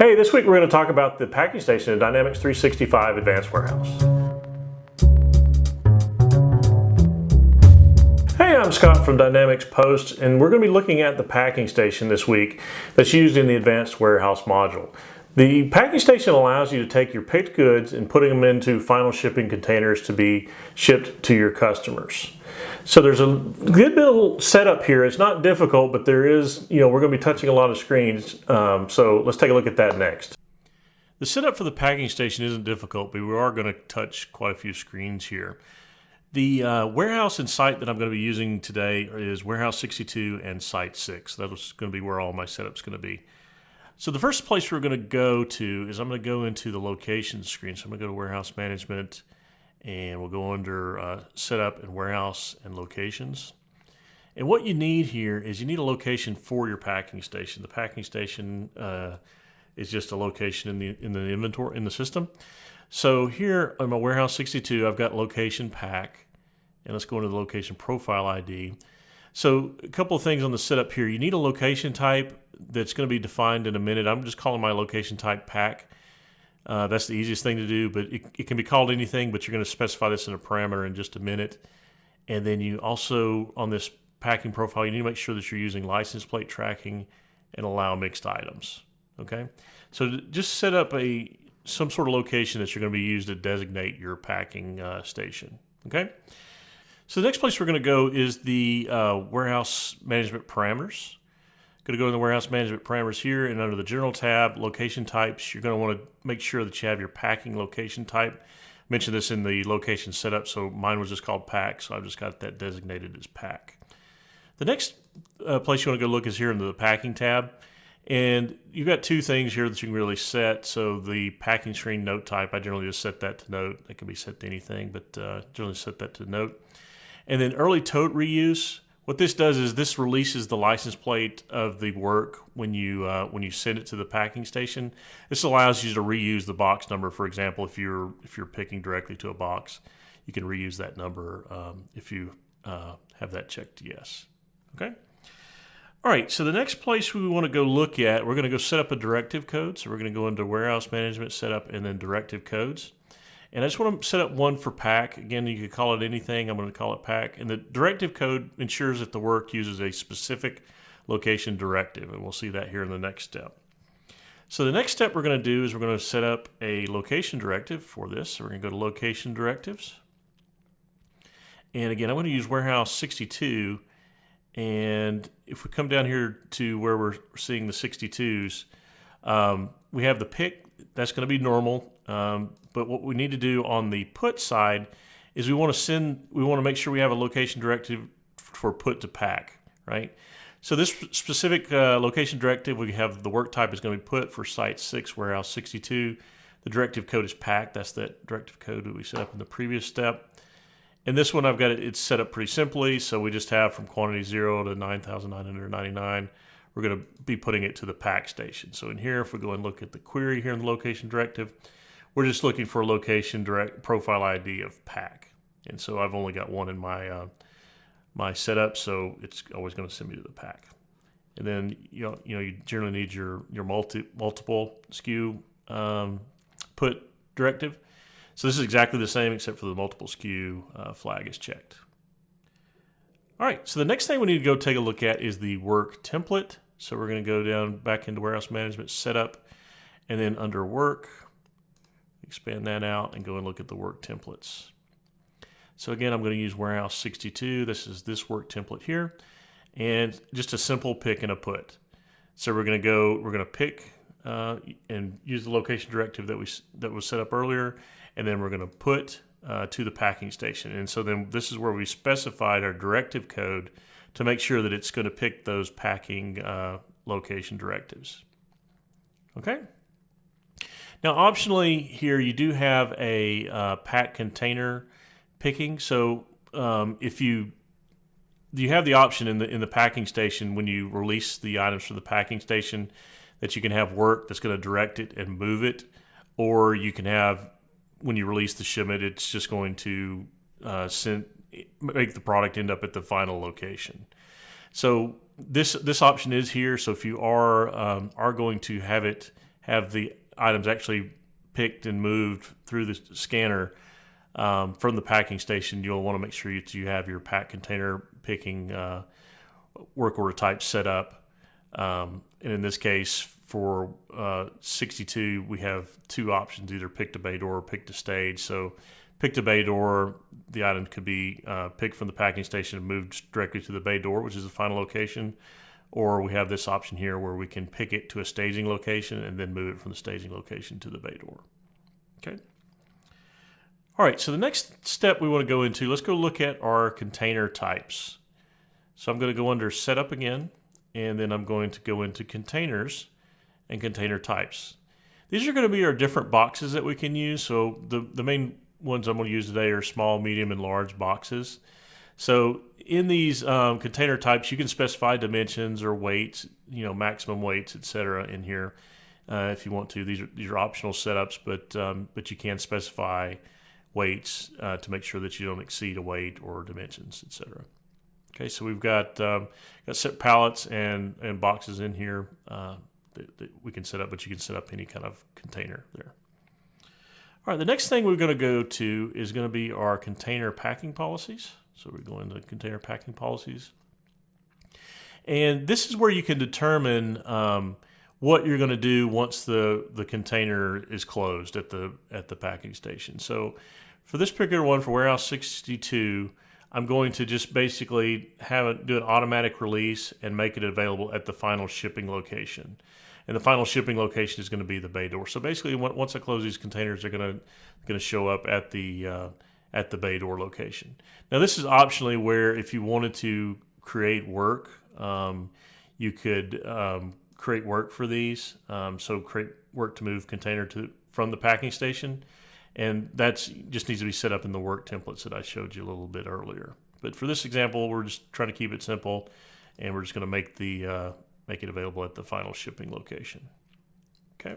Hey, this week we're going to talk about the packing station in Dynamics 365 Advanced Warehouse. Hey, I'm Scott from Dynamics Post, and we're going to be looking at the packing station this week that's used in the Advanced Warehouse module. The packing station allows you to take your picked goods and putting them into final shipping containers to be shipped to your customers. So there's a good bit of setup here. It's not difficult, but there is, we're going to be touching a lot of screens. So let's take a look at that next. The setup for the packing station isn't difficult, but we are going to touch quite a few screens here. The warehouse and site that I'm going to be using today is Warehouse 62 and Site 6. That's going to be where all my setup's going to be. So the first place we're going to go to is I'm going to go into the location screen. So I'm going to go to Warehouse Management, and we'll go under Setup and Warehouse and Locations. And what you need here is you need a location for your packing station. The packing station is just a location in the inventory in the system. So here on my Warehouse 62, I've got location pack, and let's go into the location profile ID. So a couple of things on the setup here. You need a location type that's going to be defined in a minute. I'm just calling my location type pack. That's the easiest thing to do, but it can be called anything, but you're going to specify this in a parameter in just a minute. And then you also, on this packing profile, you need to make sure that you're using license plate tracking and allow mixed items. Okay, so just set up some sort of location that you're going to be used to designate your packing station. Okay, so the next place we're going to go is the warehouse management parameters. Going to go in the warehouse management parameters here, and under the general tab, location types, you're going to want to make sure that you have your packing location type. I mentioned this in the location setup, so mine was just called pack, so I've just got that designated as pack. The next place you want to go look is here in the packing tab, and you've got two things here that you can really set. So the packing screen note type, I generally just set that to note. It can be set to anything, but generally set that to note. And then early tote reuse. What this does is this releases the license plate of the work when you send it to the packing station. This allows you to reuse the box number. For example, if you're picking directly to a box, you can reuse that number if you have that checked yes. Okay. All right. So the next place we want to go look at, we're going to go set up a directive code. So we're going to go into Warehouse Management Setup and then Directive Codes. And I just want to set up one for pack. Again, you could call it anything. I'm going to call it pack. And the directive code ensures that the work uses a specific location directive. And we'll see that here in the next step. So the next step we're going to do is we're going to set up a location directive for this. So we're going to go to Location Directives. And again, I'm going to use Warehouse 62. And if we come down here to where we're seeing the 62s, we have the pick. That's going to be normal. But what we need to do on the put side is we want to make sure we have a location directive for put to pack, right? So this specific location directive, we have the work type is going to be put for Site 6, Warehouse 62. The directive code is pack. That's that directive code that we set up in the previous step. And this one, it's set up pretty simply. So we just have from quantity 0 to 9,999. We're going to be putting it to the pack station. So in here, if we go and look at the query here in the location directive, we're just looking for a location profile ID of pack. And so I've only got one in my my setup, so it's always going to send me to the pack. And then you generally need your multiple SKU put directive. So this is exactly the same except for the multiple SKU flag is checked. All right, so the next thing we need to go take a look at is the work template. So we're going to go down back into Warehouse Management Setup, and then under Work, expand that out and go and look at the work templates. So again, I'm going to use Warehouse 62. This is this work template here, and just a simple pick and a put. So we're going to pick and use the location directive that was set up earlier, and then we're going to put to the packing station. And so then this is where we specified our directive code to make sure that it's going to pick those packing location directives. Okay. Now, optionally here, you do have a pack container picking. So if you have the option in the packing station when you release the items from the packing station that you can have work that's going to direct it and move it, or you can have when you release the shipment, it's just going to make the product end up at the final location. So this option is here. So if you are going to have it have the items actually picked and moved through the scanner from the packing station, you'll want to make sure that you have your pack container picking work order type set up. And in this case, for 62, we have two options, either pick to bay door or pick to stage. So pick to bay door, the item could be picked from the packing station and moved directly to the bay door, which is the final location. Or we have this option here where we can pick it to a staging location and then move it from the staging location to the bay door. Okay. All right, so the next step we want to go into, let's go look at our container types. So I'm going to go under Setup again, and then I'm going to go into Containers and Container Types. These are going to be our different boxes that we can use. So the main ones I'm going to use today are small, medium, and large boxes. So in these container types, you can specify dimensions or weights, maximum weights, etc. in here if you want to. These are optional setups, but you can specify weights to make sure that you don't exceed a weight or dimensions, etc. Okay, so we've got set pallets and boxes in here that we can set up, but you can set up any kind of container there. All right, the next thing we're going to go to is going to be our container packing policies. So we're going to container packing policies. And this is where you can determine what you're going to do once the container is closed at the packing station. So for this particular one, for Warehouse 62, I'm going to just basically do an automatic release and make it available at the final shipping location. And the final shipping location is going to be the bay door. So basically, once I close these containers, they're going to show up at the bay door location. Now, this is optionally where if you wanted to create work, you could create work for these. So create work to move container from the packing station. And that's just needs to be set up in the work templates that I showed you a little bit earlier. But for this example, we're just trying to keep it simple, and we're just going to make it available at the final shipping location. Okay.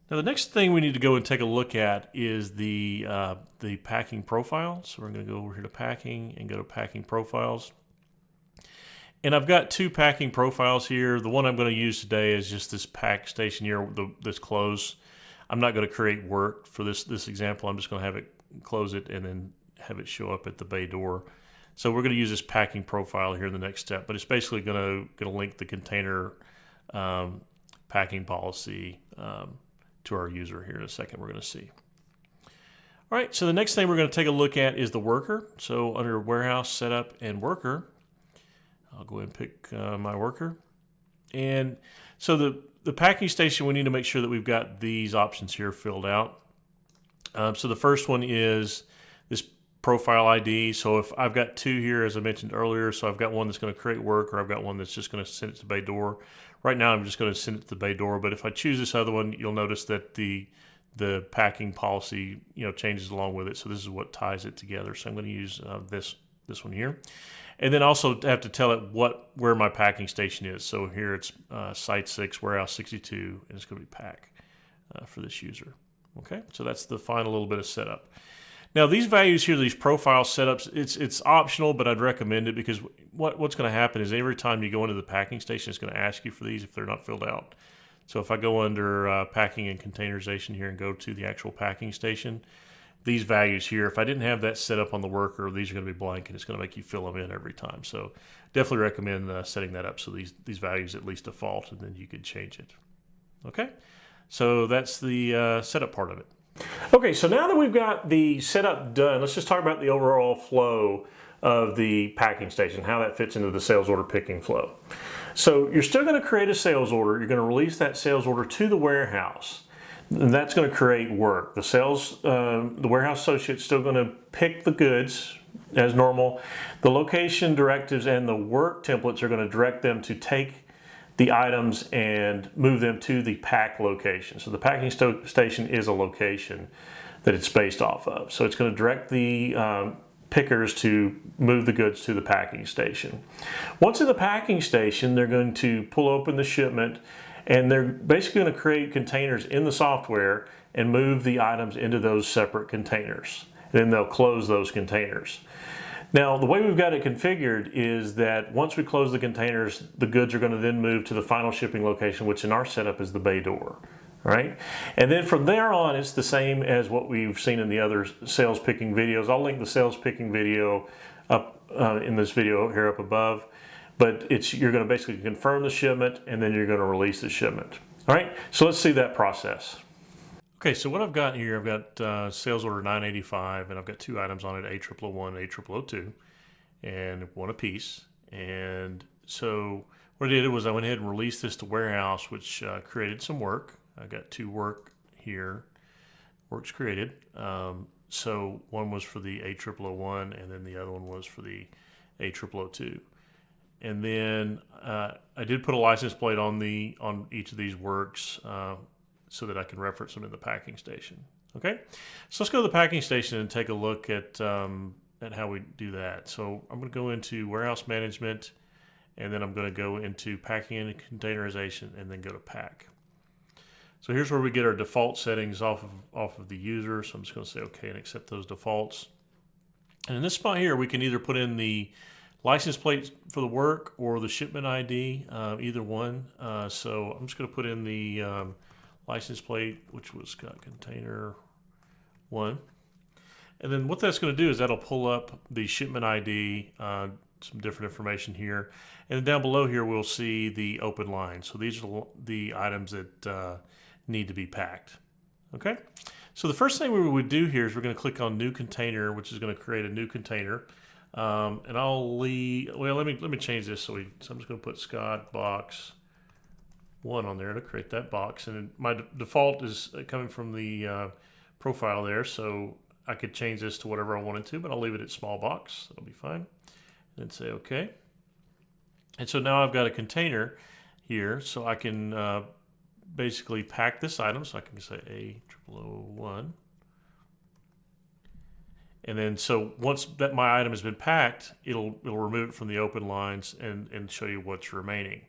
Now the next thing we need to go and take a look at is the packing profile. So we're going to go over here to packing and go to packing profiles. And I've got two packing profiles here. The one I'm going to use today is just this pack station here, this close. I'm not going to create work for this example. I'm just going to have it close it and then have it show up at the bay door. So we're going to use this packing profile here in the next step, but it's basically going to link the container packing policy to our user here in a second. We're going to see. All right, so the next thing we're going to take a look at is the worker. So under Warehouse Setup and Worker, I'll go ahead and pick my worker. And so the packing station, we need to make sure that we've got these options here filled out. So the first one is this profile ID. So if I've got two here, as I mentioned earlier, so I've got one that's going to create work, or I've got one that's just going to send it to the bay door. Right now, I'm just going to send it to the bay door. But if I choose this other one, you'll notice that the packing policy changes along with it. So this is what ties it together. So I'm going to use this one here. And then also have to tell it where my packing station is. So here it's Site 6, Warehouse 62, and it's going to be pack for this user. Okay, so that's the final little bit of setup. Now these values here, these profile setups, it's optional, but I'd recommend it because what's going to happen is every time you go into the packing station, it's going to ask you for these if they're not filled out. So if I go under packing and containerization here and go to the actual packing station, these values here, if I didn't have that set up on the worker, these are going to be blank, and it's going to make you fill them in every time. So definitely recommend setting that up so these values at least default, and then you could change it. Okay, so that's the setup part of it. Okay, so now that we've got the setup done, let's just talk about the overall flow of the packing station, how that fits into the sales order picking flow. So you're still going to create a sales order. You're going to release that sales order to the warehouse. And that's going to create work. The warehouse associate's still going to pick the goods as normal. The location directives and the work templates are going to direct them to take the items and move them to the pack location. So the packing station is a location that it's based off of. So it's going to direct the pickers to move the goods to the packing station. Once in the packing station, they're going to pull open the shipment, and they're basically going to create containers in the software and move the items into those separate containers. And then they'll close those containers. Now, the way we've got it configured is that once we close the containers, the goods are going to then move to the final shipping location, which in our setup is the bay door. All right, and then from there on, it's the same as what we've seen in the other sales picking videos. I'll link the sales picking video up in this video here up above. But you're going to basically confirm the shipment, and then you're going to release the shipment. All right, so let's see that process. Okay, so what I've got here, I've got sales order 985, and I've got two items on it, A0001 and A0002, and one apiece. And so what I did was I went ahead and released this to warehouse, which created some work. I got two work here, works created. So one was for the A0001, and then the other one was for the A0002. And then I did put a license plate on each of these works so that I can reference them in the packing station. Okay, so let's go to the packing station and take a look at how we do that. So I'm going to go into warehouse management, and then I'm going to go into packing and containerization, and then go to pack. So here's where we get our default settings off of the user. So I'm just going to say okay and accept those defaults. And in this spot here, we can either put in the license plate for the work or the shipment ID, either one. So I'm just going to put in the license plate, which was got container 1. And then what that's going to do is that'll pull up the shipment ID, some different information here. And then down below here, we'll see the open line. So these are the items that need to be packed. Okay. So the first thing we would do here is we're going to click on new container, which is going to create a new container. And I'll leave, well, let me change this. So I'm just going to put Scott box 1 on there to create that box. And my default is coming from the profile there. So I could change this to whatever I wanted to, but I'll leave it at small box. That'll be fine. And then say okay. And so now I've got a container here, so I can basically pack this item. So I can say A0001. And then so once that my item has been packed, it'll remove it from the open lines and show you what's remaining.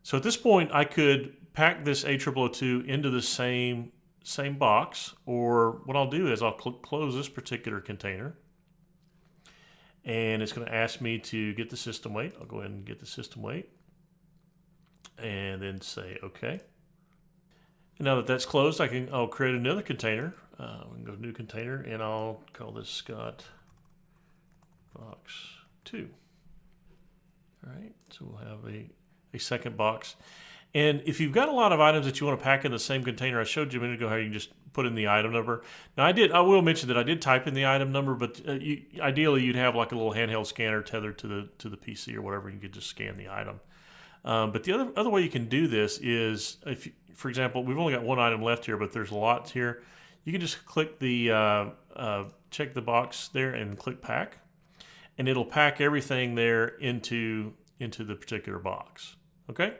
So at this point, I could pack this A0002 into the same box, or what I'll do is I'll close this particular container, and it's going to ask me to get the system weight. I'll go ahead and get the system weight, and then say okay. And now that that's closed, I'll create another container. We can go to new container, and I'll call this Scott box 2. All right, so we'll have a second box. And if you've got a lot of items that you want to pack in the same container, I showed you a minute ago how you can just put in the item number. Now I will mention that I did type in the item number, but ideally you'd have like a little handheld scanner tethered to the PC or whatever. You could just scan the item. But the other way you can do this is, for example, we've only got one item left here, but there's lots here. You can just click the check the box there and click pack, and it'll pack everything there into the particular box. Okay.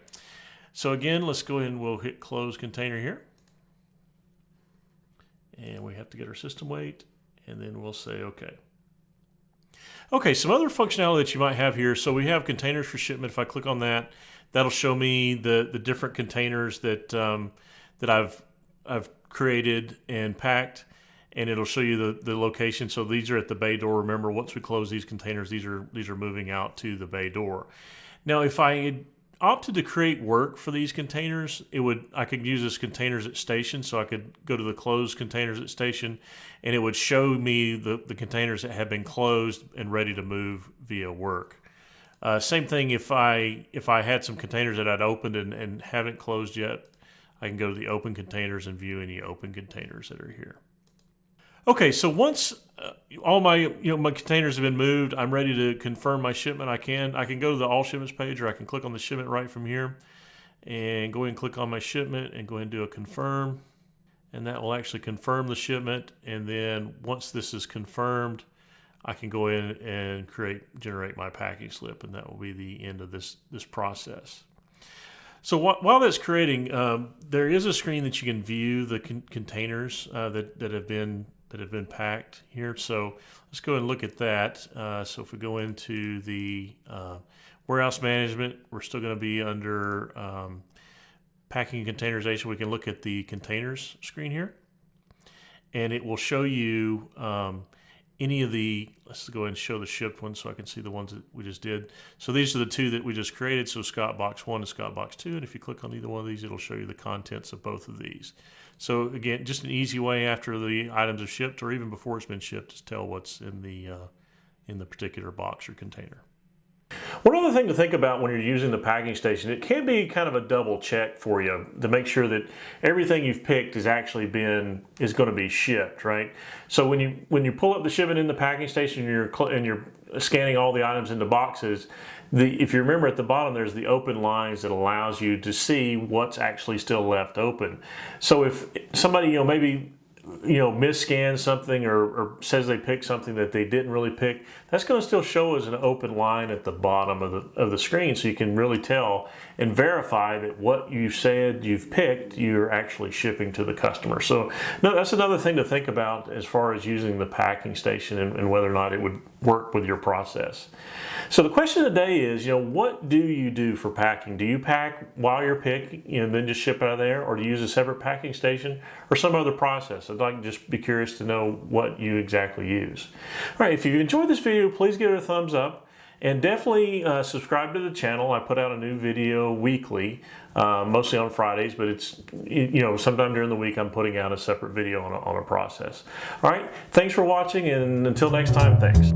So again, let's go ahead and we'll hit close container here, and we have to get our system weight, and then we'll say okay. Okay, some other functionality that you might have here. So we have containers for shipment. If I click on that, that'll show me the different containers that that I've created and packed, and it'll show you the location. So these are at the bay door. Remember, once we close these containers, these are moving out to the bay door. Now, if I had opted to create work for these containers, I could use this containers at station. So I could go to the closed containers at station, and it would show me the containers that have been closed and ready to move via work. Same thing if I had some containers that I'd opened and haven't closed yet, I can go to the open containers and view any open containers that are here. Okay, so once all my my containers have been moved, I'm ready to confirm my shipment. I can go to the all shipments page, or I can click on the shipment right from here and go ahead and click on my shipment and go ahead and do a confirm, and that will actually confirm the shipment. And then once this is confirmed, I can go in and generate my packing slip, and that will be the end of this process. So while that's creating, there is a screen that you can view the containers that have been packed here. So let's go and look at that. So if we go into the warehouse management, we're still going to be under packing and containerization. We can look at the containers screen here, and it will show you any of the, let's go ahead and show the shipped ones so I can see the ones that we just did. So these are the two that we just created. So Scott Box 1 and Scott Box 2. And if you click on either one of these, it'll show you the contents of both of these. So again, just an easy way after the items are shipped or even before it's been shipped to tell what's in the particular box or container. One other thing to think about when you're using the packing station, it can be kind of a double check for you to make sure that everything you've picked is going to be shipped, right? So when you pull up the shipment in the packing station and you're scanning all the items into boxes, if you remember at the bottom there's the open lines that allows you to see what's actually still left open. So if somebody maybe misscans something or says they picked something that they didn't really pick, that's going to still show as an open line at the bottom of the screen, so you can really tell and verify that what you said you've picked you're actually shipping to the customer. So no, that's another thing to think about as far as using the packing station and whether or not it would work with your process. So the question of the day is, what do you do for packing? Do you pack while you're picking, then just ship out of there, or do you use a separate packing station or some other process? I'd like to just be curious to know what you exactly use. All right, if you enjoyed this video, please give it a thumbs up and definitely subscribe to the channel. I put out a new video weekly, mostly on Fridays, but it's, sometime during the week I'm putting out a separate video on a process. All right, thanks for watching, and until next time, thanks.